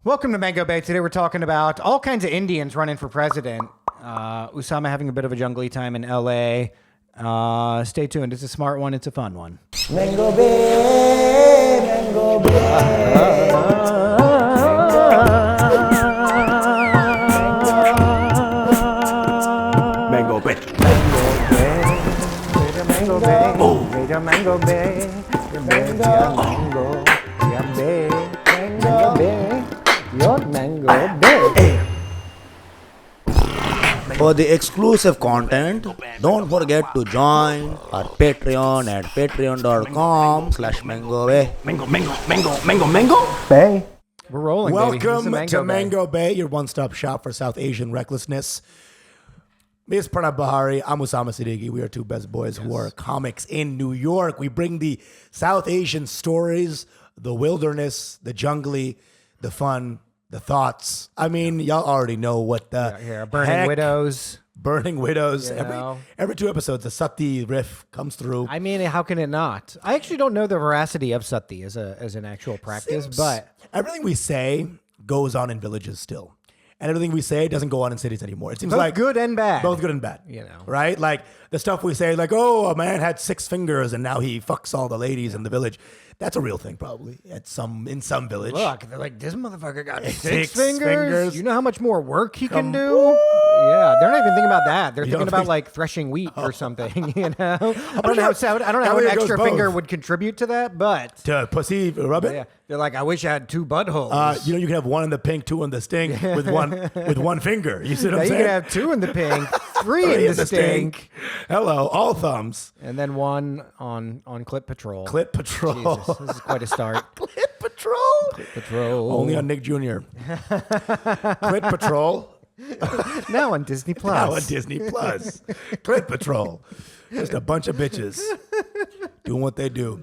Welcome to Mango Bay. Today we're talking about all kinds of Indians running for president. Usama having a bit of a jungly time in LA. Stay tuned. It's a smart one. It's a fun one. Mango Bay, Mango Bay. Mango Bay. Mango Bay. Oh. Mango Bay. Mango Bay. Mango Bay. Your Mango Bay. For the exclusive content, don't forget to join our Patreon at patreon.com/MangoBay. Mango. Bay. We're rolling, baby. Welcome This is to Mango Bay, your one-stop shop for South Asian recklessness. Me is Pranav Behari. I'm Usama Siddiquee. We are two best boys who are comics in New York. We bring the South Asian stories, the wilderness, the jungly, the fun, the thoughts. I mean, y'all already know what the Burning Widows. Burning Widows. You know. Every 2 episodes, the Sati riff comes through. I mean, how can it not? I actually don't know the veracity of Sati as an actual practice, but everything we say goes on in villages still. And everything we say doesn't go on in cities anymore. It seems both like good and bad. both good and bad. You know. Right? Like the stuff we say, like, oh, a man had 6 fingers and now he fucks all the ladies in the village. That's a real thing, probably, in some village. Look, they're like, this motherfucker got Six six fingers. fingers. You know how much more work he can do? Woo! Yeah, they're not even thinking about that. They're You thinking don't about think- like threshing wheat or something. You know, I don't know how an it extra goes finger both. would contribute to that, but To pussy rub it? yeah, they're like, I wish I had 2 buttholes. You can have 1 in the pink, 2 in the stink with one finger. You see what Now I'm you saying? can have 2 in the pink, 3 in the stink, Hello, all thumbs. and then 1 on clit patrol. Clit Patrol. Jesus, this is quite a start. Clit Patrol. Patrol. Only on Nick Jr. Clit Patrol. Now on Disney Plus. Now on Disney Plus. Clit Patrol. Just a bunch of bitches doing what they do.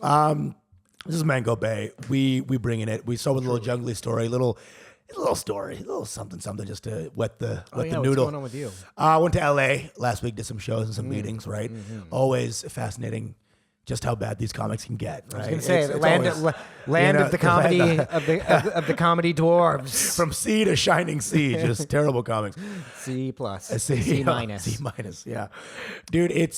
This is Mango Bay. We bring in it. We start with a little jungly story, little story, a little something just to wet the noodle. What's going on with you? I went to LA last week, did some shows and some meetings, right? Always fascinating just how bad these comics can get, right? I was gonna say It's land always, of the comedy of the comedy dwarves. from sea to shining sea, just terrible comics. C plus, C minus. C minus, yeah, dude. It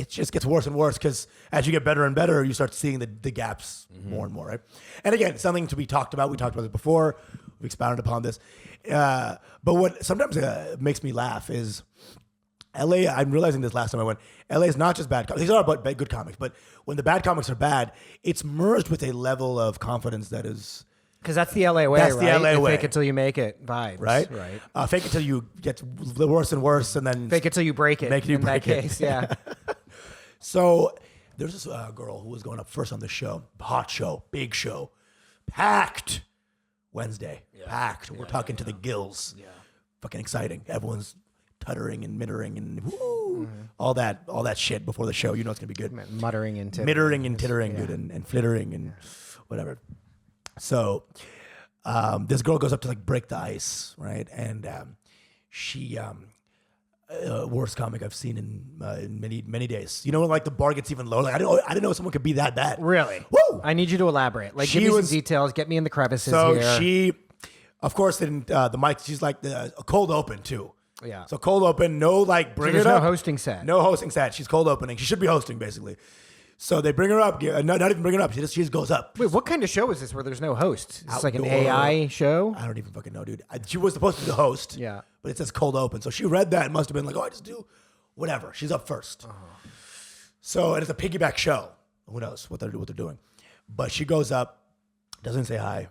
just gets worse and worse because as you get better and better, you start seeing the gaps more and more, right? And again, something to be talked about. We talked about it before. We expounded upon this. But what sometimes makes me laugh is LA. I'm realizing this last time I went. LA is not just bad comics. These are about good comics, but when the bad comics are bad, it's merged with a level of confidence that is. Because that's the LA way, That's right? the LA You way. Fake it till you make it vibes, Right? Fake it till you get worse and worse, and then Fake it till you break it. Make you in that break it. case, yeah. So there's this girl who was going up first on the show, hot show, big show, packed Wednesday, packed. We're talking to the gills. Yeah. Fucking exciting. Everyone's tuttering and mittering and woo, all that shit before the show. You know it's gonna be good. Muttering and tittering. Mittering and tittering, dude, and flittering and whatever. So this girl goes up to like break the ice, right? And she worst comic I've seen in many days. You know, when like the bar gets even lower. Like I didn't know someone could be that bad. Really? Woo! I need you to elaborate. Like, give me some details. Get me in the crevices So here. she, of course, didn't the mic. She's like a cold open too. Yeah. So cold open, no like bring there's it no up. hosting set. No hosting set. She's cold opening. She should be hosting basically. So they bring her up. Not even bring her up. She just goes up. Wait, what kind of show is this where there's no host? It's like an Outdoor. AI show? I don't even fucking know, dude. She was supposed to be the host. Yeah. But it says cold open. So she read that and must have been like, oh, I just do whatever. She's up first. So and it's a piggyback show. Who knows what they're doing? But she goes up, doesn't say hi,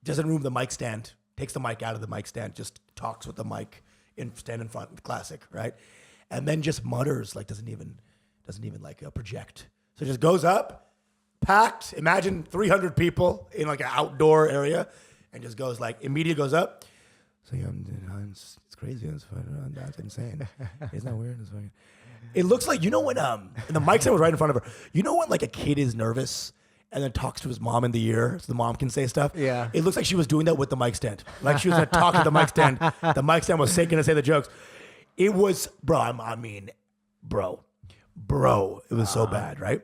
doesn't remove the mic stand, takes the mic out of the mic stand, just talks with the mic stand in front. Classic, right? And then just mutters, like doesn't even like project. So just goes up, packed. Imagine 300 people in like an outdoor area, and just goes like immediately goes up. So yeah, it's crazy. That's insane. Isn't that weird? It's fucking. It looks like, you know when and the mic stand was right in front of her. You know when like a kid is nervous and then talks to his mom in the ear so the mom can say stuff? Yeah. It looks like she was doing that with the mic stand. Like she was gonna talk to the mic stand. The mic stand was saying to say the jokes. It was, bro, it was so bad, right?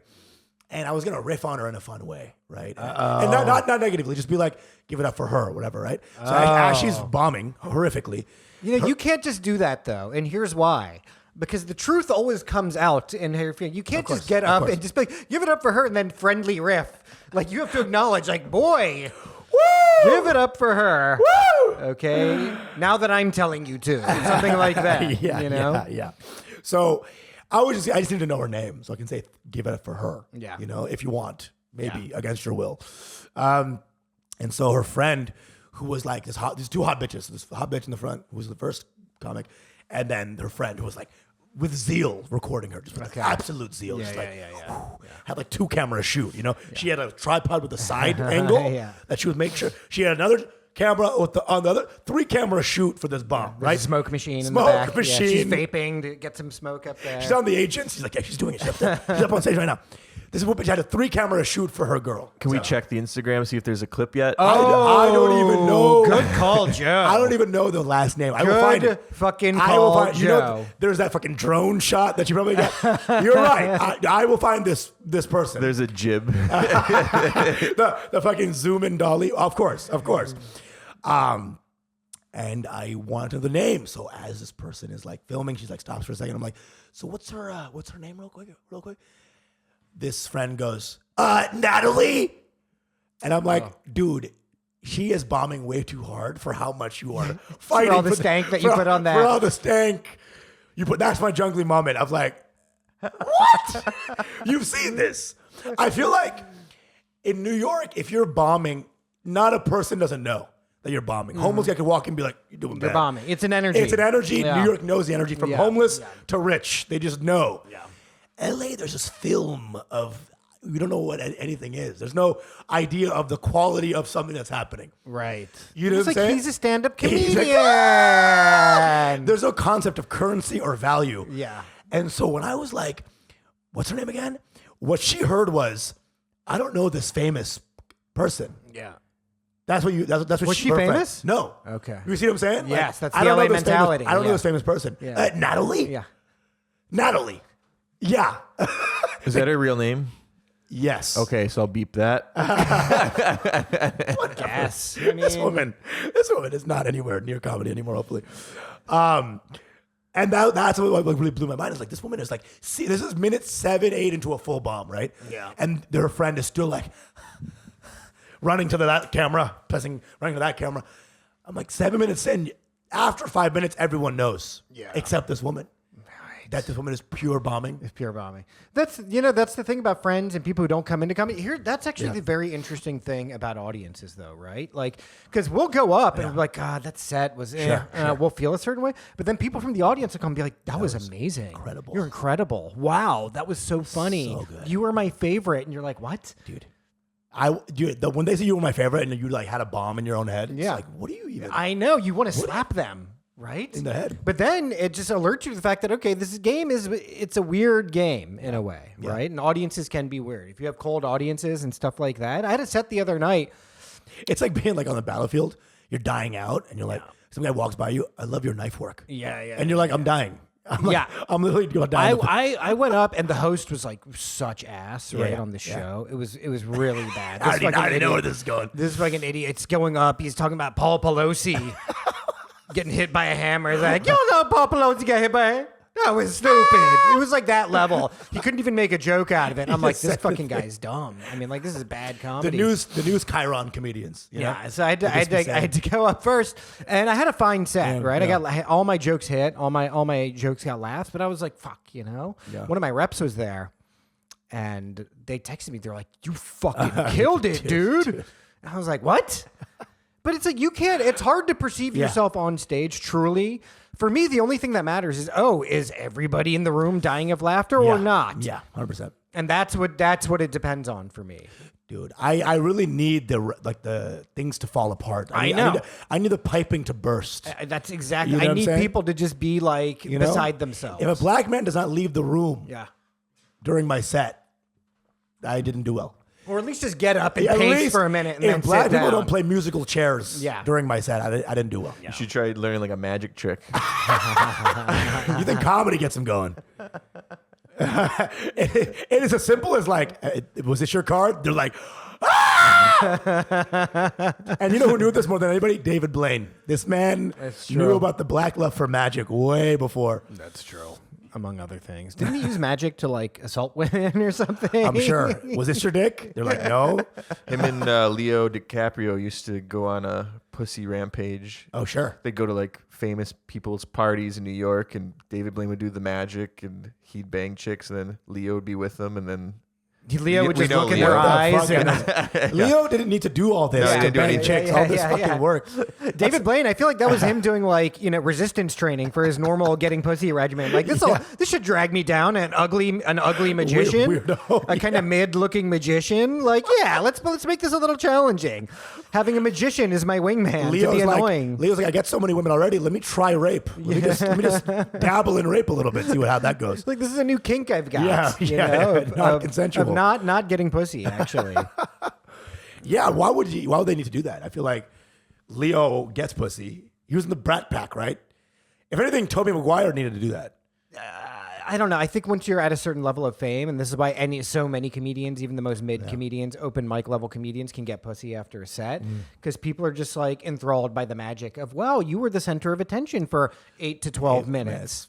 And I was gonna riff on her in a fun way, right? And not negatively, just be like, give it up for her, or whatever, right? So as she's bombing horrifically, You can't just do that though, and here's why. Because the truth always comes out in her. You can't just get up and just be like, give it up for her and then friendly riff. Like you have to acknowledge, like, boy, woo! Give it up for her. Woo! Okay. Now that I'm telling you to, something like that. Yeah. So I just need to know her name so I can say, give it up for her. Yeah. If you want, maybe against your will. And so her friend, who was like these two hot bitches, this hot bitch in the front, who was the first comic, and then her friend who was like with zeal recording her, just with like absolute zeal, had like 2 camera shoot. She had a tripod with a side angle that she would make sure she had another camera on the other 3 camera shoot for this bomb, right? Smoke machine in the Smoke back. machine. Yeah, she's vaping to get some smoke up there. She's on the agents. She's like, yeah, she's doing it. She's up there. She's up on stage right now. This bitch had a 3 camera shoot for her girl. Can we check the Instagram, see if there's a clip yet? I don't even know. Good call, Joe. I don't even know the last name. I will find it. Fucking call, Joe. There's that fucking drone shot that you probably got. You're right. I will find this person. There's a jib. the fucking zoom in dolly. Of course. And I wanted the name. So as this person is like filming, she's like stops for a second. I'm like, so what's her name real quick? This friend goes, Natalie. And I'm like, dude, she is bombing way too hard for how much you are fighting. For all the stank that you put on that. For all the stank you put. That's my jungly moment. I'm like, what? You've seen this. I feel like in New York, if you're bombing, not a person doesn't know that you're bombing. Homeless guy could walk in and be like, you're doing bad. You're bombing. It's an energy. It's an energy. Yeah. New York knows the energy from homeless to rich. They just know. Yeah. LA, there's this film of, you don't know what anything is. There's no idea of the quality of something that's happening. Right. You know what I'm saying? He's a stand-up comedian. He's like, there's no concept of currency or value. Yeah. And so when I was like, what's her name again? What she heard was, I don't know this famous person. Yeah. That's what Was she her famous? Friend. No. Okay. You see what I'm saying? Yes, that's I the don't LA know this mentality. I don't know Yeah. this famous person. Yeah. Natalie? Yeah. Natalie. Yeah. Is that her real name? Yes. Okay, so I'll beep that. Yes. This woman is not anywhere near comedy anymore, hopefully. And that's what really blew my mind. It's like, this woman is like, see, this is minute 7, 8 into a full bomb, right? Yeah. And their friend is still like running to that camera, running to that camera. I'm like, 7 minutes in, after 5 minutes, everyone knows. Yeah. Except this woman. That this woman is pure bombing. It's pure bombing. That's the thing about friends and people who don't come into comedy. Here, that's actually the very interesting thing about audiences, though, right? Like, because we'll go up and be like, God, that set was, we'll feel a certain way. But then people from the audience will come and be like, that was amazing. Incredible. You're incredible. Wow, that was so funny. So good. You were my favorite. And you're like, what? Dude. When they say you were my favorite and you like had a bomb in your own head, it's like, what do you even? I know. You want to slap them. Right? In the head. But then it just alerts you to the fact that, okay, this game it's a weird game in a way, right? And audiences can be weird. If you have cold audiences and stuff like that. I had a set the other night. It's like being like on the battlefield. You're dying out and you're like, some guy walks by you, I love your knife work. Yeah. And you're like, I'm dying. I'm literally going to die. I went up and the host was like such ass on the show. It was really bad. I already know where this is going. This fucking idiot. It's going up. He's talking about Paul Pelosi. Getting hit by a hammer. He's like, you don't know Paul Pelosi got hit by a hammer. That was stupid. It was like that level. He couldn't even make a joke out of it. I'm like, this fucking guy's dumb. I mean, like, this is bad comedy. The news Chiron comedians. Yeah, so I had to go up first, and I had a fine set, right? Yeah. I got all my jokes hit, all my jokes got laughs, but I was like, fuck, One of my reps was there, and they texted me. They're like, you fucking killed it, dude. And I was like, what? But it's like, it's hard to perceive yourself on stage truly. For me, the only thing that matters is everybody in the room dying of laughter or not? Yeah, 100%. And that's what it depends on for me. Dude, I really need the things to fall apart. I need the piping to burst. That's exactly. You know I need people to just be like beside themselves. If a black man does not leave the room during my set, I didn't do well. Or at least just get up and pace for a minute and then if black sit people down. don't play musical chairs during my set, I didn't do well. You should try learning like a magic trick. You think comedy gets them going? it is as simple as like, was this your card? They're like, ah! And you know who knew this more than anybody? David Blaine. This man knew about the black love for magic way before. That's true. Among other things. Didn't he use magic to like assault women or something? I'm sure. Was this your dick? They're like, no. Him and Leo DiCaprio used to go on a pussy rampage. Oh, sure. They'd go to like famous people's parties in New York, and David Blaine would do the magic, and he'd bang chicks, and then Leo would be with them, and then Leo would we just know look in Leo. their What the eyes. fuck? And Leo didn't need to do all this No, he to didn't do bang anything. chicks. All this fucking work. David Blaine, I feel like that was him doing like, resistance training for his normal getting pussy regimen. Like this should drag me down. An ugly magician, Weirdo. a kind of mid-looking magician. Like, let's make this a little challenging. Having a magician is my wingman to be annoying. Leo's like, I get so many women already. Let me try rape. Let me just dabble in rape a little bit. See how that goes. Like this is a new kink I've got. Not consensual. Of not getting pussy, actually. Yeah, why would they need to do that? I feel like Leo gets pussy. He was in the Brat Pack, right? If anything, Tobey Maguire needed to do that. I don't know. I think once you're at a certain level of fame, and this is why so many comedians, even the most mid comedians, open mic level comedians, can get pussy after a set, because people are just like enthralled by the magic of, wow, you were the center of attention for 8 to 12 minutes.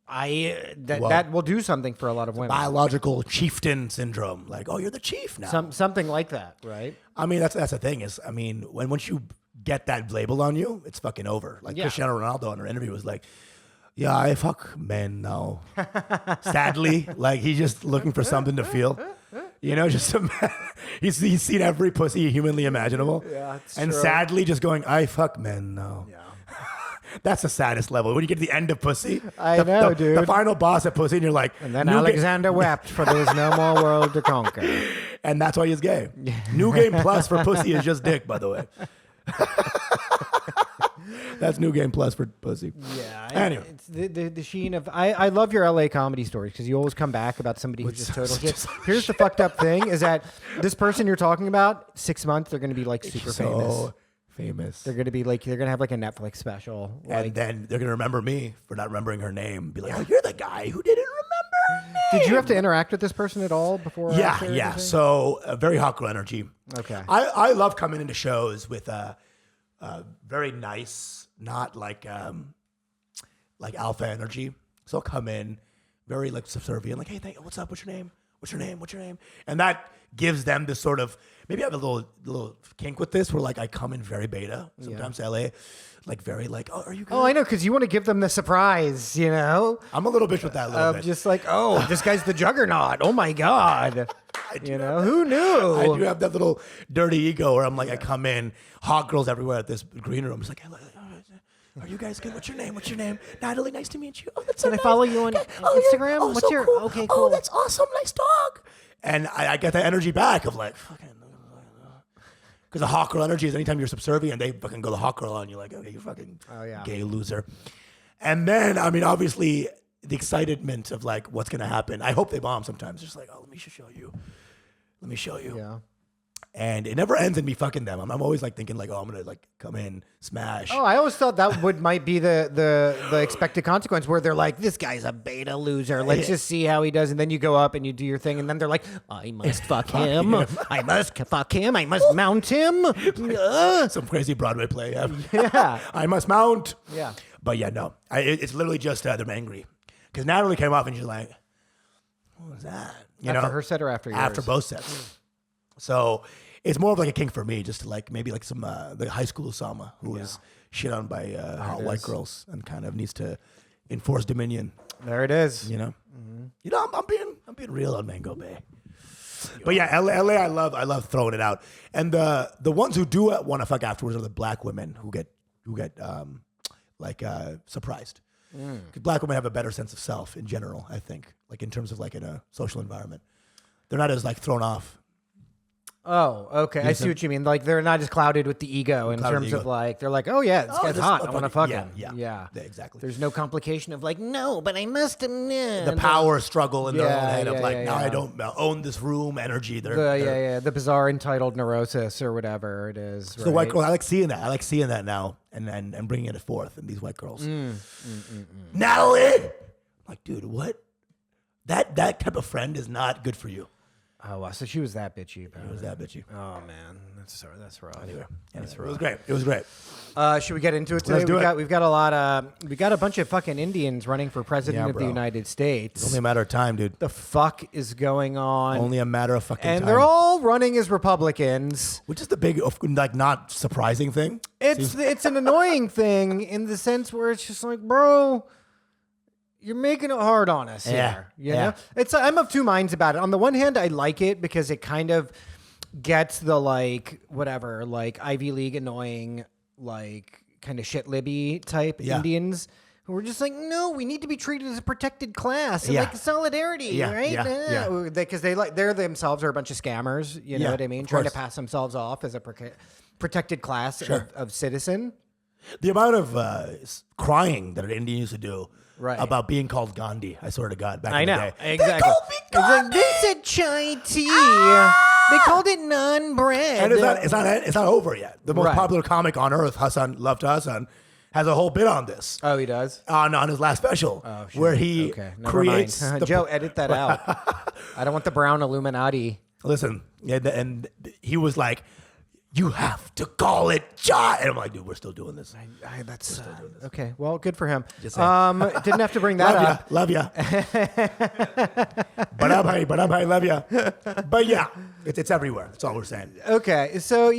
That will do something for a lot of women. Biological chieftain syndrome. Like, oh, you're the chief now. Something like that, right? I mean, that's the thing is, I mean, once you get that label on you, it's fucking over. Like Cristiano Ronaldo in her interview was like, yeah, I fuck men now. Sadly, like he's just looking for something to feel. He's seen every pussy humanly imaginable. Yeah, and true. Sadly just going, I fuck men now. Yeah. That's the saddest level. When you get to the end of pussy, dude. The final boss at pussy, and you're like, and then Alexander wept, for there is no more world to conquer. And that's why he's gay. New Game Plus for pussy is just dick, by the way. That's New Game Plus for pussy. Yeah. Anyway. It's the sheen of... I love your LA comedy stories because you always come back about somebody who's just totally... Here's the fucked up thing is that this person you're talking about, 6 months, they're going to be like super famous. They're going to be like... They're going to have like a Netflix special. And then they're going to remember me for not remembering her name. Be like, oh, you're the guy who didn't remember her name. Did you have to interact with this person at all before? Yeah. So very hot girl energy. Okay. I love coming into shows with very nice, not like alpha energy. So I'll come in very like subservient, like, hey, what's up? What's your name? What's your name? What's your name? And that gives them this sort of, maybe I have a little kink with this where like I come in very beta sometimes to LA, like very like, oh, are you good? Oh, I know, because you want to give them the surprise, I'm a little bitch with that a little bit. Just like, oh, this guy's the juggernaut. Oh my God. Who knew? I do have that little dirty ego where I'm like, I come in, hot girls everywhere at this green room. It's like, hey, are you guys good? What's your name? What's your name? Natalie, nice to meet you. Oh, that's so Can nice. I follow you on Instagram? Oh, What's so your... cool. Okay, cool. Oh, that's awesome. Nice dog. And I get that energy back of like, fucking... Because the hot girl energy is anytime you're subservient, they fucking go the hot girl on you. Like, okay, you fucking gay loser. And then, I mean, obviously, the excitement of like, what's going to happen. I hope they bomb sometimes. Just like, oh, let me show you. Yeah. And it never ends in me fucking them. I'm always like thinking like, oh, I'm gonna like come in, smash. Oh, I always thought that might be the expected consequence where they're like, this guy's a beta loser. Let's just see how he does. And then you go up and you do your thing. And then they're like, I must fuck him. I must fuck him. I must mount him. Some crazy Broadway play. Yeah. I must mount. Yeah. But yeah, no. It's literally just they're angry. Because Natalie came off and she's like, what was that? After her set or after yours? After both sets. So it's more of like a kink for me, just to like maybe like some the high school Usama who was shit on by hot white girls and kind of needs to enforce dominion. There it is. I'm being real on Mango Bay. But yeah, LA, I love throwing it out. And the ones who do want to fuck afterwards are the black women who get surprised. Because black women have a better sense of self in general, I think, like in terms of like in a social environment. They're not as like thrown off. Oh, okay. I see what you mean. Like they're not as clouded with the ego in terms of like, they're like, oh yeah, this guy's hot. I want to fuck him. Yeah, exactly. There's no complication of like, no, but I must. The power struggle in their own head of like, now I don't own this room energy. The bizarre entitled neurosis or whatever it is. So the white girl, I like seeing that. I like seeing that now and bringing it forth in these white girls. Natalie! I'm like, dude, what That type of friend is not good for you. Oh, wow. So she was that bitchy. About It was that bitchy. Oh man, that's rough. Anyway, it was great. It was great. Should we get into it today? Let's do it. We've got a lot. We got a bunch of fucking Indians running for president of the bro. United States. It's only a matter of time, dude. The fuck is going on? Only a matter of fucking time. And they're all running as Republicans. Which is the big, like, not surprising thing. It's an annoying thing in the sense where it's just like, bro, you're making it hard on us here. You know? I'm of two minds about it. On the one hand, I like it because it kind of gets the like Ivy League annoying, like kind of shit libby type Indians who are just like, no, we need to be treated as a protected class and like solidarity, right? Because they're themselves are a bunch of scammers. You know what I mean? Trying to pass themselves off as a protected class of citizen. The amount of crying that an Indian used to do about being called Gandhi, I swear to God, back in the day. Exactly. They called me Gandhi! They said chai tea. They called it naan bread. And it's not over yet. The most popular comic on earth, Hassan, Love to Hassan, has a whole bit on this. Oh, he does? On his last special, where he creates... Joe, edit that out. I don't want the brown Illuminati. Listen, and he was like, you have to call it chai. And I'm like, dude, we're still doing this. That's okay. Well, good for him. Didn't have to bring that up. Love ya. Bye, love ya. But yeah, it's everywhere. That's all we're saying. Okay, so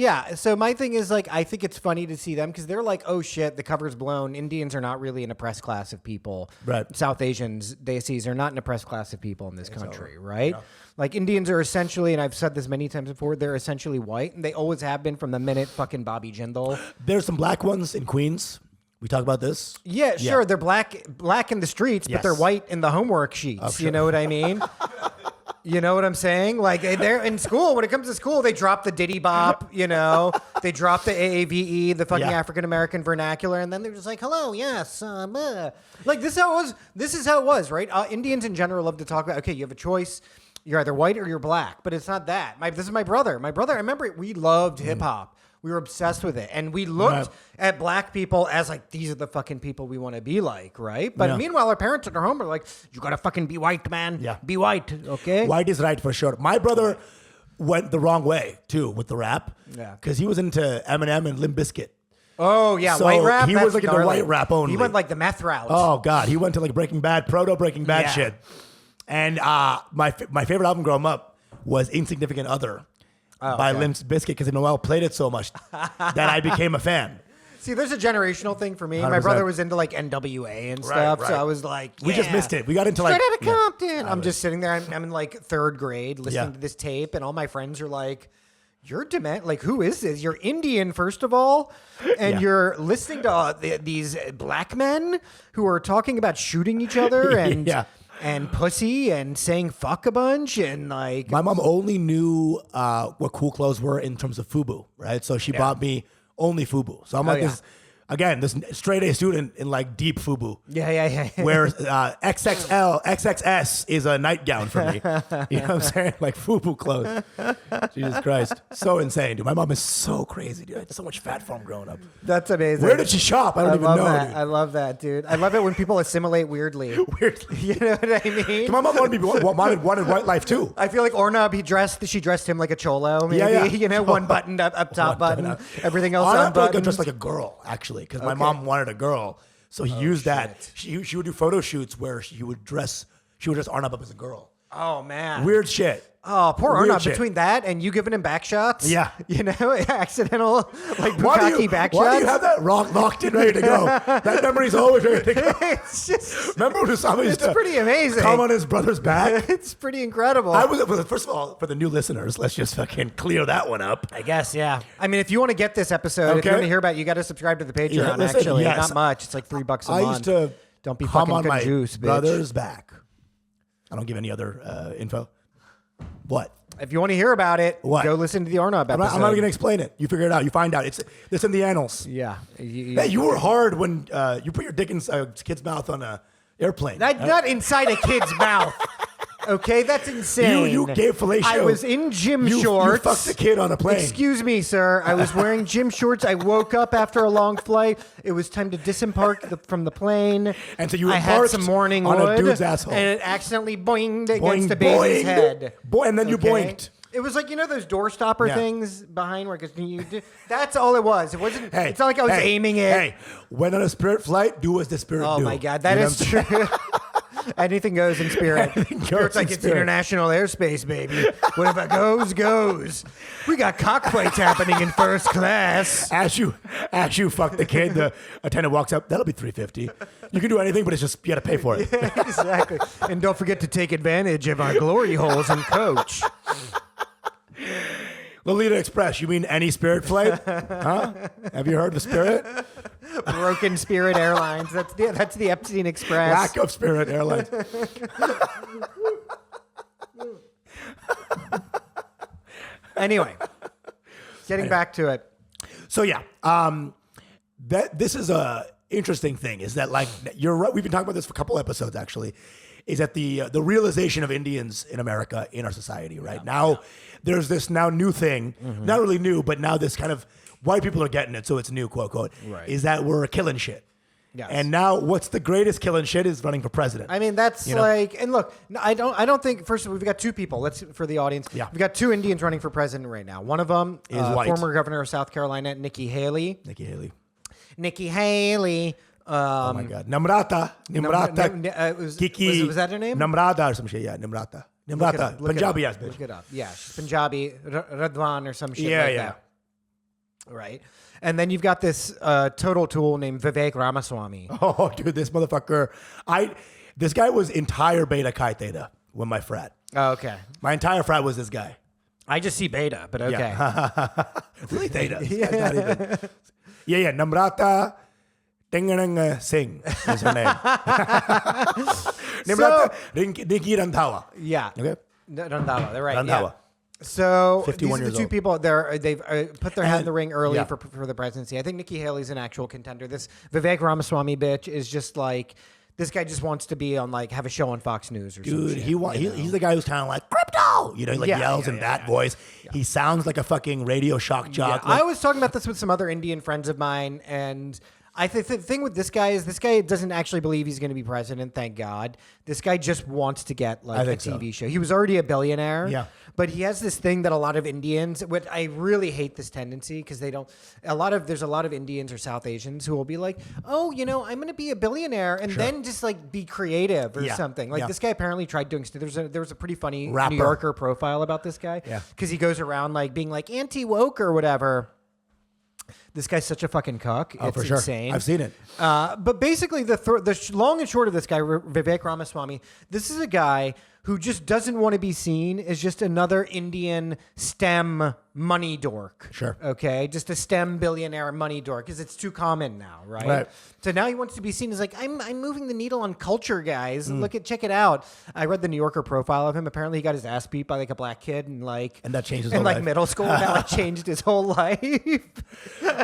my thing is like, I think it's funny to see them because they're like, oh shit, the cover's blown. Indians are not really an oppressed class of people. Right. South Asians, desis are not an oppressed class of people in this country, right? Yeah. Like Indians are essentially, and I've said this many times before, they're essentially white, and they always have been from the minute fucking Bobby Jindal. There's some black ones in Queens. We talk about this. Yeah, sure. They're black in the streets, but they're white in the homework sheets. Oh, sure. You know what I mean? You know what I'm saying? Like they're in school. When it comes to school, they drop the Diddy Bop. You know, they drop the AAVE, the fucking African American vernacular, and then they're just like, "Hello, yes." Like this is how it was. This is how it was, right? Indians in general love to talk about. Okay, you have a choice. You're either white or you're black, but it's not that. This is my brother. My brother, I remember we loved hip hop. We were obsessed with it. And we looked at black people as like, these are the fucking people we want to be like, right? But meanwhile, our parents at our home are like, you got to fucking be white, man. Yeah. Be white, okay? White is right for sure. My brother went the wrong way, too, with the rap. Yeah. Because he was into Eminem and Limp Bizkit. Oh, yeah, so white rap? He was like in the white rap only. He went like the meth route. Oh, God. He went to like Breaking Bad, proto-Breaking Bad shit. And my favorite album growing up was Insignificant Other by Limp Bizkit because Noel played it so much that I became a fan. See, there's a generational thing for me. 100%. My brother was into like NWA and stuff, so I was like, we just missed it. We got into like straight out of Compton. I'm just sitting there. I'm in like third grade listening to this tape, and all my friends are like, "You're like, who is this? You're Indian, first of all, and you're listening to these black men who are talking about shooting each other and." And pussy and saying fuck a bunch and like... My mom only knew what cool clothes were in terms of FUBU, right? So she bought me only FUBU. So I'm like this straight A student in like deep FUBU. Yeah. Where XXL, XXS is a nightgown for me. You know what I'm saying? Like FUBU clothes. Jesus Christ. So insane, dude. My mom is so crazy, dude. I had so much fat from growing up. That's amazing. Where did she shop? I don't even know, that. dude. I love that, dude. I love it when people assimilate weirdly. You know what I mean? My mom wanted white life too. I feel like Ornab, she dressed him like a cholo, maybe. Yeah. You know, one button up top button, everything else unbuttoned. Dressed like a girl, actually, because my mom wanted a girl, so he used that. She would do photo shoots where she would dress Arnab up as a girl. Oh man, weird shit. Oh, poor Arnab. Between that and you giving him back shots, you know, accidental like bukkake back shots. Why do you have that locked in, ready to go? That memory's always ready to go. It's just remember when Usama used to pretty amazing. Come on his brother's back. It's pretty incredible. First of all, for the new listeners, let's just fucking clear that one up. I guess, yeah. I mean, if you want to get this episode, if you want to hear about it, you got to subscribe to the Patreon. Actually, not much. It's like $3 a month. I used to don't be come fucking on my juice, brother's back. I don't give any other info. What? If you want to hear about it, go listen to the Arnab episode. I'm not going to explain it. You figure it out. You find out. It's in the annals. Yeah. You were hard when you put your dick in a kid's mouth on an airplane. Not inside a kid's mouth. Okay, that's insane. You gave fellatio. I was in gym shorts. You fucked the kid on a plane. Excuse me, sir. I was wearing gym shorts. I woke up after a long flight. It was time to disembark from the plane. And so you I had some morning on wood, a dude's asshole. and it accidentally boinged Boing, against the baby's boing. head. And then you boinked. It was like, those door stopper things behind where that's all it was. It wasn't. It's not like I was aiming it. Hey, when on a Spirit flight, do as the Spirit do. Oh my God, that is true. Anything goes in Spirit. Spirit's like, it's international airspace, baby. Whatever goes, goes. We got cockfights happening in first class. As you fuck the kid, the attendant walks up. That'll be $350. You can do anything, but it's just you got to pay for it. Yeah, exactly. And don't forget to take advantage of our glory holes in coach. Lolita Express. You mean any Spirit flight? Huh? Have you heard of Spirit? Broken Spirit Airlines. That's the Epstein Express. Lack of Spirit Airlines. Anyway, getting back to it. So yeah, this is a interesting thing. Is that like you're right? We've been talking about this for a couple episodes actually. Is that the realization of Indians in America in our society right now? There's this now new thing, not really new, but now this kind of white people are getting it, so it's new, quote unquote. Right. Is that we're killing shit. Yes. And now, what's the greatest killing shit is running for president. I mean, that's like, and look, I don't think. First, we've got two people. Let's for the audience. Yeah. We've got two Indians running for president right now. One of them is white. Former governor of South Carolina, Nikki Haley. Nikki Haley. Oh my God, Namrata, Kiki. Was that her name? Namrata or some shit. Yeah, Namrata. Punjabi ass bitch. Look it up. Yeah, she's Punjabi, Radwan or some shit like that. Right. And then you've got this total tool named Vivek Ramaswamy. Oh, dude, this motherfucker. This guy was entire Beta Chi Theta with my frat. Oh, okay. My entire frat was this guy. I just see Beta, but okay. Yeah. Really Theta. Yeah. Namrata Tingarang Singh is her name. Namrata Nikki Randhawa. Yeah. Okay. Randhawa. They're right. Randhawa. Yeah. So 51 these are the years two old. people. They've put their hat in the ring early Yeah. for the presidency. I think Nikki Haley's an actual contender. This Vivek Ramaswamy bitch is just like, this guy just wants to be on have a show on Fox News or something. Dude, he's the guy who's kind of like crypto. He yells in that voice. Yeah. He sounds like a fucking radio shock jock. Yeah. I was talking about this with some other Indian friends of mine, and I think the thing with this guy doesn't actually believe he's going to be president. Thank God. This guy just wants to get a TV show. He was already a billionaire. Yeah. But he has this thing that a lot of Indians, I really hate this tendency because there's a lot of Indians or South Asians who will be like, oh, I'm going to be a billionaire and then just be creative or something. This guy apparently tried doing, there was a pretty funny Rapper. New Yorker profile about this guy. Yeah. Because he goes around being anti-woke or whatever. This guy's such a fucking cuck. Oh, it's for sure. insane. I've seen it. But basically, the long and short of this guy, Vivek Ramaswamy, this is a guy who just doesn't want to be seen as just another Indian STEM money dork. Sure. Okay? Just a STEM billionaire money dork, because it's too common now, right? So now he wants to be seen as I'm moving the needle on culture, guys. Check it out. I read the New Yorker profile of him. Apparently, he got his ass beat by a black kid and that changed his whole life. middle school. And that changed his whole life.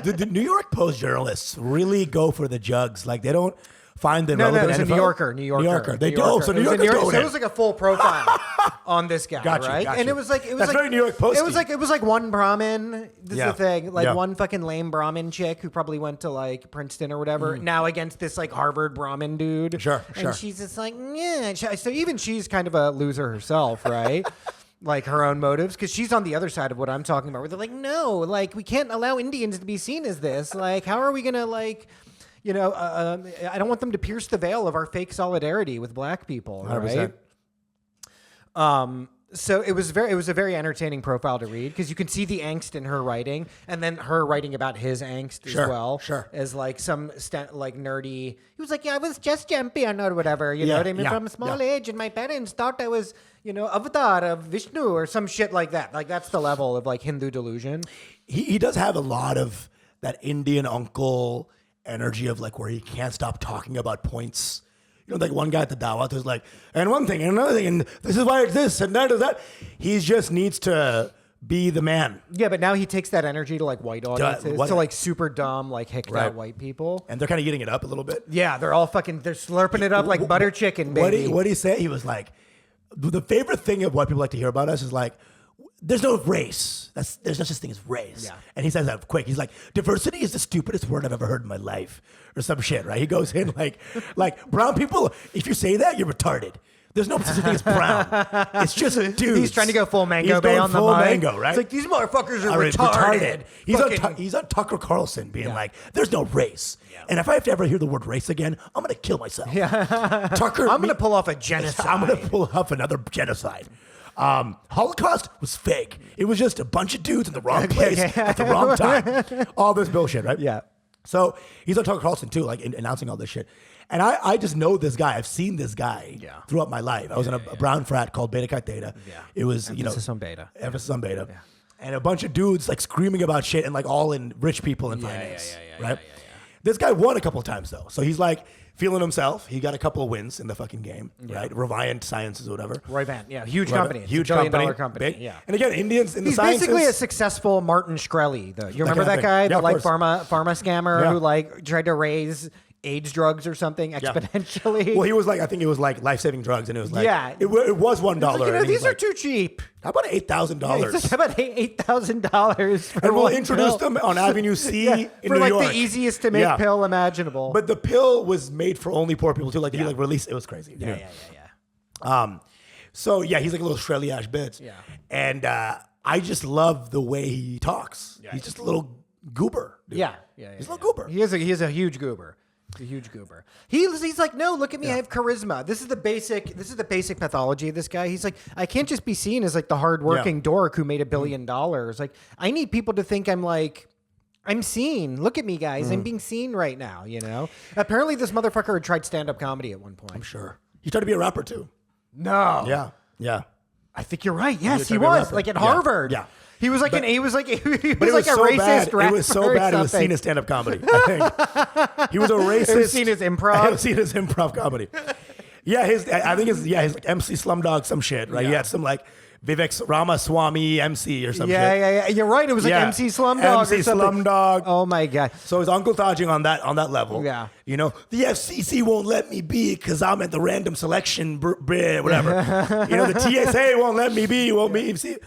The New York Post journalists really go for the jugs. They don't find the No, it was a info. New Yorker. They do. So New Yorkers go So it was a full profile on this guy, Gotcha, right? gotcha. And it was That's very New York Post. It was like one Brahmin. This is the thing, Yeah. one fucking lame Brahmin chick who probably went to Princeton or whatever. Now against this Harvard Brahmin dude. Sure. And she's just yeah. So even she's kind of a loser herself, right? Her own motives, because she's on the other side of what I'm talking about, where they're no, we can't allow Indians to be seen as this. How are we gonna I don't want them to pierce the veil of our fake solidarity with black people, 100%. right? So it was a very entertaining profile to read because you can see the angst in her writing, and then her writing about his angst as well. Sure. As some nerdy. He was I was just champion or whatever. You know what I mean? From a small age, and my parents thought I was avatar of Vishnu or some shit like that. That's the level of Hindu delusion. He does have a lot of that Indian uncle energy of where he can't stop talking about points. One guy at the Dawat who's and one thing and another thing, and this is why it's this and that is that. He just needs to be the man. Yeah, but now he takes that energy to white audiences, to super dumb, hicked out white people. And they're kind of eating it up a little bit. Yeah, they're all they're slurping it up like butter chicken, baby. What'd he say? He was the favorite thing of what people like to hear about us is like, there's no race. There's no such thing as race. Yeah. And he says that quick. He's like, diversity is the stupidest word I've ever heard in my life, or some shit, right? He goes in like brown people. If you say that, you're retarded. There's no such thing as brown. It's just dudes. He's trying to go full Mango He's Bay going on the full mic. Mango, right? It's like, these motherfuckers are retarded. retarded. He's on Tucker Carlson being like, there's no race. And if I have to ever hear the word race again, I'm going to kill myself. Tucker, I'm going to pull off a genocide. I'm going to pull off another genocide. Holocaust was fake. It was just a bunch of dudes in the wrong place at the wrong time. All this bullshit, right? Yeah. So he's on Tucker Carlson too, like announcing all this shit. And I just know this guy. I've seen this guy throughout my life. I was in a brown frat called Beta Chi Theta. Yeah. It was, Emphasis on beta. Emphasis on beta. Yeah. And a bunch of dudes like screaming about shit and like all in rich people in finance. Right? This guy won a couple of times though. So he's like feeling himself. He got a couple of wins in the fucking game, right? Reviant Sciences or whatever. Revant, huge company. Huge $1 billion company. Big. Yeah. And again, Indians in He's the sciences. basically a successful Martin Shkreli, though. You remember kind of that guy, thing. Yeah, the like of course. pharma scammer who like tried to raise AIDS drugs or something exponentially? Well, he was like, I think it was like life-saving drugs, and it was like, Yeah. it was $1. He's like, and these he's are like, too cheap. How about $8,000? It's about $8,000 for And we'll one introduce pill. them on Avenue C in for New like York. the easiest to make pill imaginable. But the pill was made for only poor people too. Like he like released, it was crazy. Yeah. So yeah, he's like a little Shkreli-ash bitch. Yeah. And I just love the way he talks. He's just a little goober. Dude. Yeah. He's a little goober. He is a huge goober. He's a huge goober. He's like, no, look at me. I have charisma. This is the basic pathology of this guy. He's like, I can't just be seen as like the hardworking dork who made $1 billion. Like, I need people to think I'm seen. Look at me, guys. I'm being seen right now, Apparently this motherfucker had tried stand-up comedy at one point. I'm sure. He tried to be a rapper too. No. Yeah. I think you're right. Yes, he tried to be a was. rapper. Like at Yeah. Harvard. Yeah. He was like But it a was so so bad. racist rapper. It was so bad. It was seen as stand-up comedy. I think he was a racist. It was seen as improv. It was seen as improv comedy. Yeah, his like MC Slumdog some shit, right? He had some like Vivek Ramaswamy MC or some shit. Yeah. You're right. It was like MC Slumdog. MC or something. Slumdog. Oh my god. So his Uncle Tajing on that level. Yeah. The FCC won't let me be because I'm at the random selection, whatever. The TSA won't let me be. Won't me see.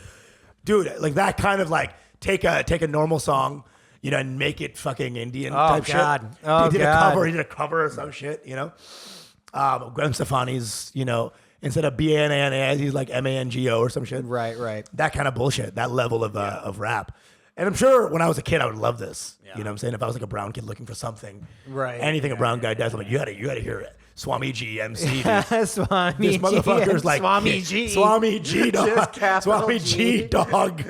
Dude, like that kind of like take a normal song, and make it fucking Indian type shit. Oh, He did God. He did a cover or some shit, Gwen Stefani's, instead of B-A-N-A-N-A, he's like M-A-N-G-O or some shit. Right. That kind of bullshit, that level of rap. And I'm sure when I was a kid, I would love this. You know what I'm saying? If I was like a brown kid looking for something, anything a brown guy does, I'm like, you gotta hear it. Swamiji MC. Dude. Swami This motherfucker's G. like Swami G. Swami G dog. Just capital Swami G dog.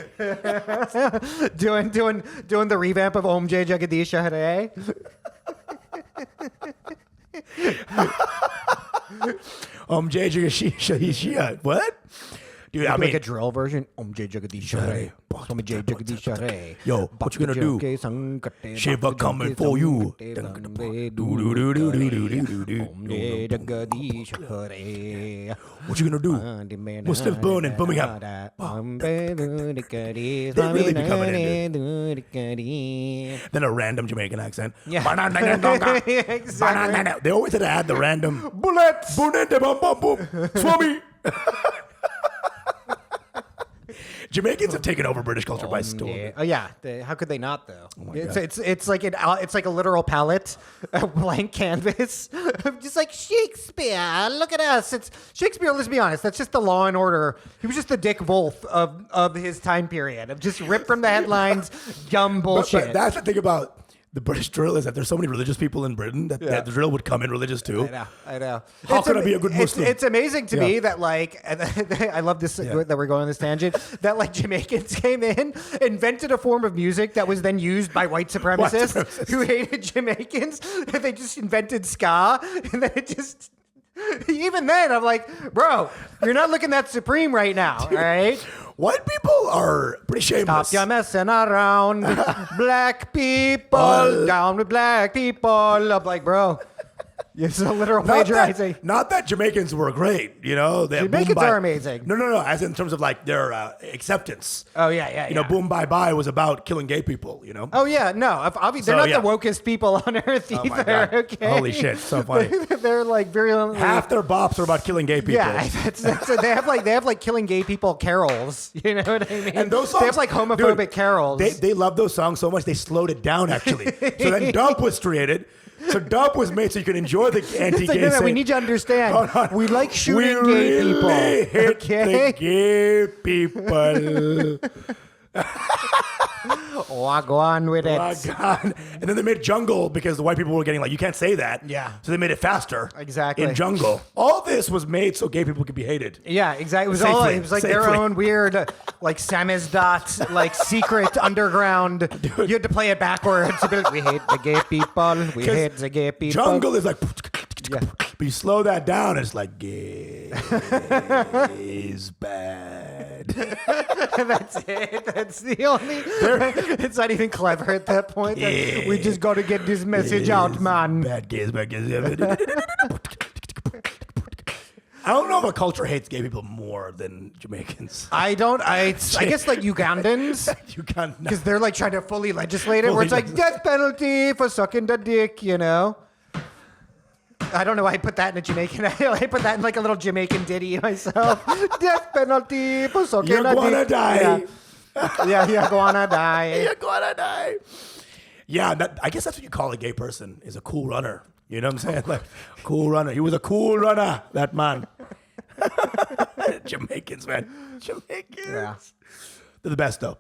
doing the revamp of Om Jai Jagadish Hare. Jay Jagadish. What? Dude, I mean, like a drill version. Om Jai Jagadish Hare. Om Jai Jagadish Hare. Yo, what you gonna do? Shiva coming for you. Om Jai Jagadish Hare. What you gonna do? Muslims burning Birmingham. They really be coming in, Then a random Jamaican accent. Yeah. Exactly. They always had to add the random Bullets. Swami. Jamaicans have taken over British culture by storm. Yeah. Oh yeah. How could they not though? It's like a literal palette, a blank canvas, just like Shakespeare. Look at us. It's Shakespeare. Let's be honest. That's just the Law and Order. He was just the Dick Wolf of his time period. Of just ripped from the headlines, dumb bullshit. But that's the thing about the British drill is that there's so many religious people in Britain that the drill would come in religious too. I know. How can I be a good Muslim? It's amazing to me that like, I love this, that we're going on this tangent, that like Jamaicans came in, invented a form of music that was then used by white supremacists who hated Jamaicans. They just invented ska, and then it just... Even then, I'm like, bro, you're not looking that supreme right now, all right? White people are pretty shameless. Stop your messing around. Black people, down with black people. I'm like, bro, It's a literal Not plagiarizing. not that Jamaicans were great, you know. They Jamaicans are amazing. No. As in terms of like their acceptance. Oh yeah. You know, Boom Bye Bye was about killing gay people. You know. Oh yeah, no. Obviously, they're not the wokest people on earth either. Oh my God. Okay. Holy shit, so funny. They're like very Half their bops are about killing gay people. Yeah, they have like killing gay people carols. You know what I mean? And those songs, they have like homophobic dude, carols. They love those songs so much they slowed it down actually. So then dub was created. So dub was made so you could enjoy the anti-gay. It's like, no, scene. we need you to understand. Hold on. We like shooting we gay really people. Hit Okay. the gay people. Oh, go on with it. Oh, God. And then they made Jungle because the white people were getting like, you can't say that. Yeah. So they made it faster. Exactly. In Jungle. All this was made so gay people could be hated. Yeah, exactly. It was Safely. it was like their Safely. own weird, like samizdat, like secret underground. You had to play it backwards. You'd be like, we hate the gay people. We hate the gay people. Jungle is like, Yeah. but you slow that down, it's like, gay is bad. That's it. That's the only. It's not even clever at that point. Yeah. We just got to get this message out, man. Bad gays, bad gays. I don't know if a culture hates gay people more than Jamaicans. I guess like Ugandans. You can't. Because they're like trying to fully legislate it, where it's Fully like death penalty for sucking the dick, you know? I don't know why I put that in a Jamaican. I put that in like a little Jamaican ditty myself. Death penalty for sucking You're the gonna dick. die. Yeah, you're gonna die. You're gonna die. Yeah, I guess that's what you call a gay person, is a cool runner. You know what I'm saying? Like, cool runner. He was a cool runner, that man. Jamaicans, man. Jamaicans. Yeah. They're the best, though.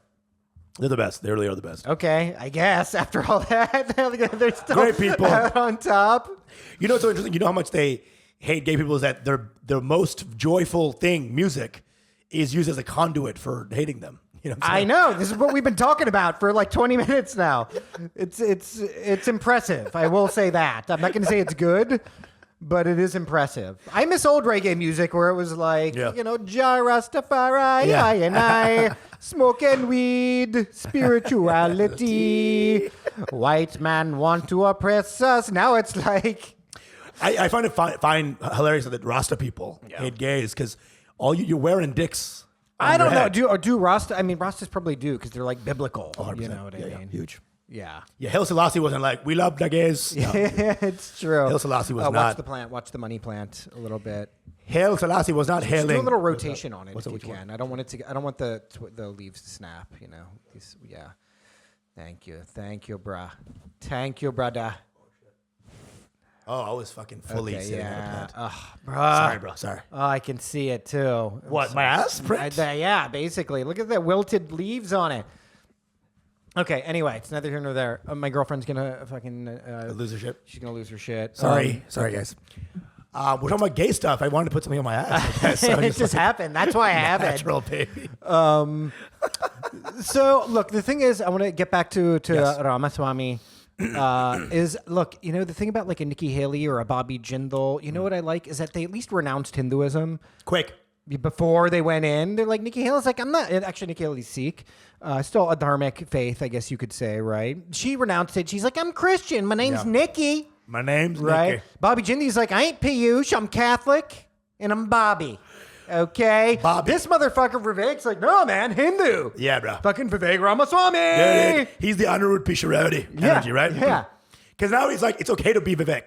They're the best. They really are the best. Okay, I guess after all that, they're still Great people. out on top. You know what's so interesting? You know how much they hate gay people is that their most joyful thing, music, is used as a conduit for hating them. You know what I'm I saying? know. This is what we've been talking about for like 20 minutes now. It's impressive. I will say that. I'm not going to say it's good, but it is impressive. I miss old reggae music where it was like, Yeah. you know, Jah Rastafari, Yeah. I and I, smoking weed, spirituality, white man want to oppress us. Now it's like... I find it find hilarious that Rasta people hate gays because all you're wearing dicks. I don't know. Do Do Rasta? I mean, Rastas probably do because they're like biblical. 100%. You know what I mean? Huge. Yeah. Yeah, Haile Selassie wasn't like, we love the gays. No. It's true. Haile Selassie was Watch not. the plant. Watch the money plant a little bit. Haile Selassie was not Just hailing. do a little rotation on it What's if that, you which can. I don't want it to. I don't want the leaves to snap. You know. Yeah. Thank you, bruh. Thank you, brother. Oh, I was fucking fully Okay, sitting on a yeah. plant. Bruh. Sorry, bro. Sorry. Oh, I can see it too. What, my ass print? Yeah, basically. Look at the wilted leaves on it. Okay. Anyway, it's neither here nor there. My girlfriend's gonna fucking Lose her shit. She's gonna lose her shit. Sorry. Sorry, guys. We're talking about gay stuff. I wanted to put something on my ass. I guess. So It just happened. That's why I have it. natural, baby. So look, the thing is, I want to get back to Yes. Ramaswamy. Is look, you know, the thing about like a Nikki Haley or a Bobby Jindal, you know what I like is that they at least renounced Hinduism Quick. before they went in. They're like, Nikki Haley's like, I'm not actually Nikki Haley's Sikh, still a dharmic faith, I guess you could say, right? She renounced it. She's like, I'm Christian. My name's Yeah. Nikki, My name's right? Nikki. Bobby Jindy's like, I ain't Piyush. I'm Catholic and I'm Bobby. Okay, Bobby. This motherfucker Vivek's like, no, man, Hindu. Yeah, bro. Fucking Vivek Ramaswamy. Dude, he's the Anirudh Pisharodi energy, right? Yeah. Because now he's like, it's okay to be Vivek.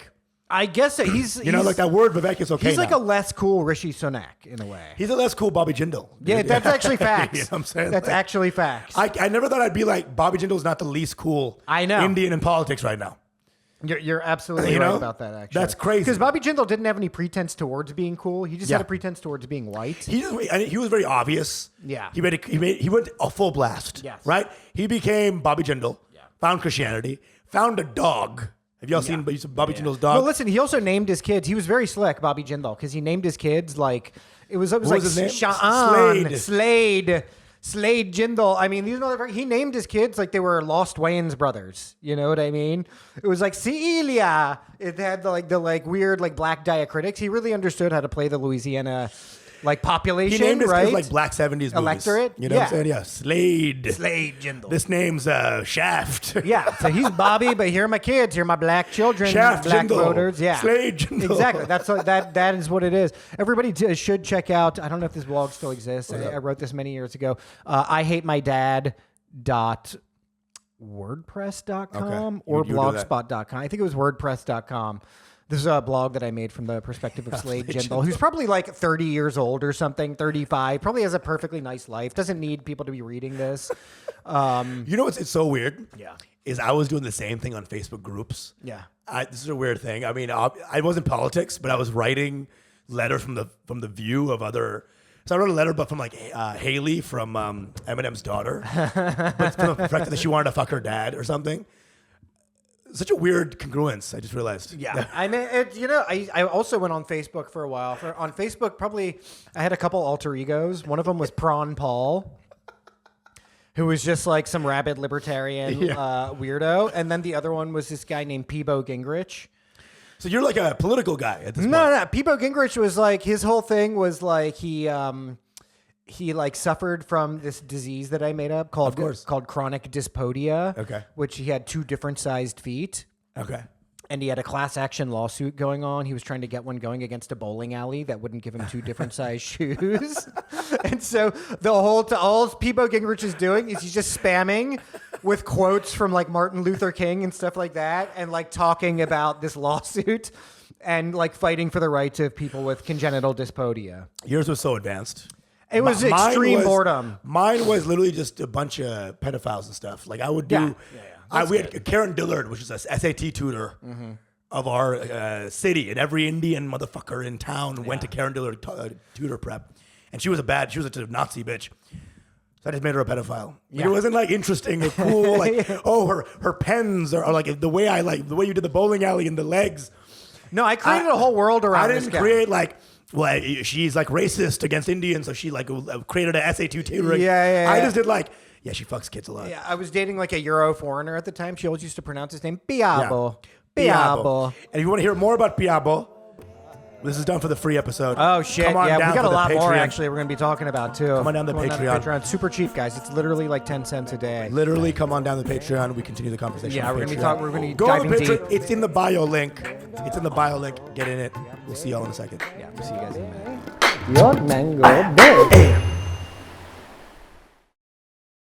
I guess that he's You know, like that word Vivek is okay He's like now. a less cool Rishi Sunak in a way. He's a less cool Bobby Jindal. Yeah, that's actually facts. You know what I'm saying? That's actually facts. I never thought I'd be like, Bobby Jindal's not the least cool I know. Indian in politics right now. You're absolutely You right know? about that, actually. That's crazy. Because Bobby Jindal didn't have any pretense towards being cool. He just Yeah. had a pretense towards being white. He was very obvious. Yeah. He went a full blast. Yes. Right? He became Bobby Jindal, found Christianity, found a dog. Have y'all seen Bobby Jindal's dog? Well, listen, he also named his kids. He was very slick, Bobby Jindal, because he named his kids like it was What like was his name? Slade Jindal. I mean, these motherfuckers. He named his kids like they were Lost Wayans brothers. You know what I mean? It was like Celia. It had the weird like black diacritics. He really understood how to play the Louisiana Like population, He named his right? kids like Black 70s movies. Electorate? You know what I'm saying? Yeah. Slade Jindal. This name's Shaft. Yeah, so he's Bobby, but here are my kids. Here are my black children, Shaft black Jindal. voters. Yeah, Slade Jindal. Exactly. That is what it is. Everybody should check out. I don't know if this blog still exists. I wrote this many years ago. ihatemydad.wordpress.com or blogspot.com. I think it was wordpress.com. This is a blog that I made from the perspective of Slade Jindal, who's probably like 30 years old or something, 35, probably has a perfectly nice life, doesn't need people to be reading this. You know what's it's so weird? Yeah. Is I was doing the same thing on Facebook groups. Yeah. This is a weird thing. I mean, I wasn't politics, but I was writing letters from the view of other. So I wrote a letter, but from like Haley from Eminem's daughter, but from the perspective that she wanted to fuck her dad or something. Such a weird congruence. I just realized. Yeah, I mean, I also went on Facebook for a while. On Facebook, probably I had a couple alter egos. One of them was Prawn Paul, who was just like some rabid libertarian weirdo, and then the other one was this guy named Peebo Gingrich. So you're like a political guy at this point. No. Peebo Gingrich was like, his whole thing was like he like suffered from this disease that I made up called chronic dysphodia. Okay. Which he had 2 different sized feet. Okay. And he had a class action lawsuit going on. He was trying to get one going against a bowling alley that wouldn't give him 2 different size shoes. And so all Peebo Gingrich is doing is he's just spamming with quotes from like Martin Luther King and stuff like that, and like talking about this lawsuit and like fighting for the rights of people with congenital dysphodia. Yours was so advanced. It was extreme boredom. Mine was literally just a bunch of pedophiles and stuff. Like I would do. We had Karen Dillard, which is a SAT tutor of our city, and every Indian motherfucker in town went to Karen Dillard tutor prep, and she was a Nazi bitch. So I just made her a pedophile. Like, it wasn't like interesting or cool. Like her pens are like the way you did the bowling alley and the legs. No, I created a whole world around. I didn't create like. Well, she's like racist against Indians, so she like created a SAT tutoring. I just did like, she fucks kids a lot. Yeah, I was dating like a Euro foreigner at the time. She always used to pronounce his name Piabo. Piabo. And if you want to hear more about Piabo, this is done for the free episode. Oh shit! Come on yeah, down we got a lot Patreon. more actually. We're gonna be talking about too. Come on down the Patreon. Super cheap, guys. It's literally like 10 cents a day. Literally, come on down the Patreon. We continue the conversation. Yeah, we're gonna be Go on diving the Patreon. deep. It's in the bio link. Get in it. We'll see y'all in a second. Yeah, we'll see you guys in a minute. Your mango bed.